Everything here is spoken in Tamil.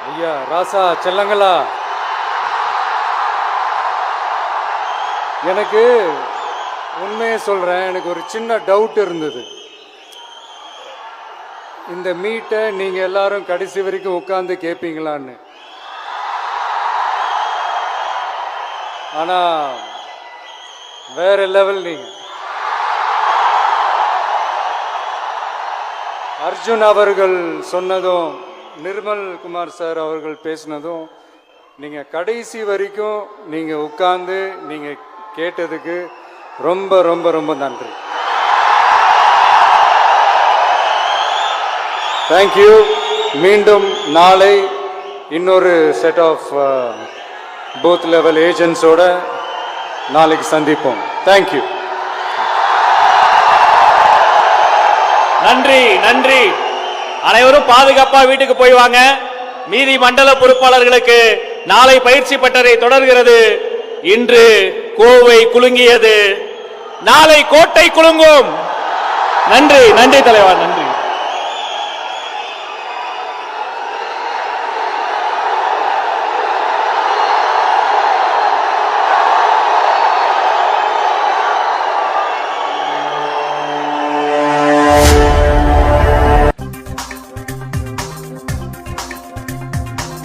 ஐயா ராசா செல்லங்களா, எனக்கு உண்மையை சொல்றேன், எனக்கு ஒரு சின்ன டவுட் இருந்தது. இந்த மீட்டை நீங்க எல்லாரும் கடைசி வரைக்கும் உட்கார்ந்து கேட்பீங்களான்னு. ஆனா வேற லெவல் நீங்க. அர்ஜுன் அவர்கள் சொன்னதும் நிர்மல் குமார் சார் அவர்கள் பேசினதும் நீங்க கடைசி வரைக்கும் நீங்க உட்கார்ந்து நீங்க கேட்டதுக்கு ரொம்ப ரொம்ப ரொம்ப நன்றி. தேங்க்யூ. மீண்டும் நாளை இன்னொரு செட் ஆஃப் பூத் லெவல் ஏஜென்ட்ஸோட நாளைக்கு சந்திப்போம். தேங்க்யூ. நன்றி நன்றி. அனைவரும் பாதுகாப்பா வீட்டுக்கு போய் வாங்க. மீதி மண்டல பொறுப்பாளர்களுக்கு நாளை பயிற்சி பட்டறை தொடர்கிறது. இன்று கோவை குலுங்கியது, நாளை கோட்டை குலுங்கும். நன்றி நன்றி தலைவா, நன்றி.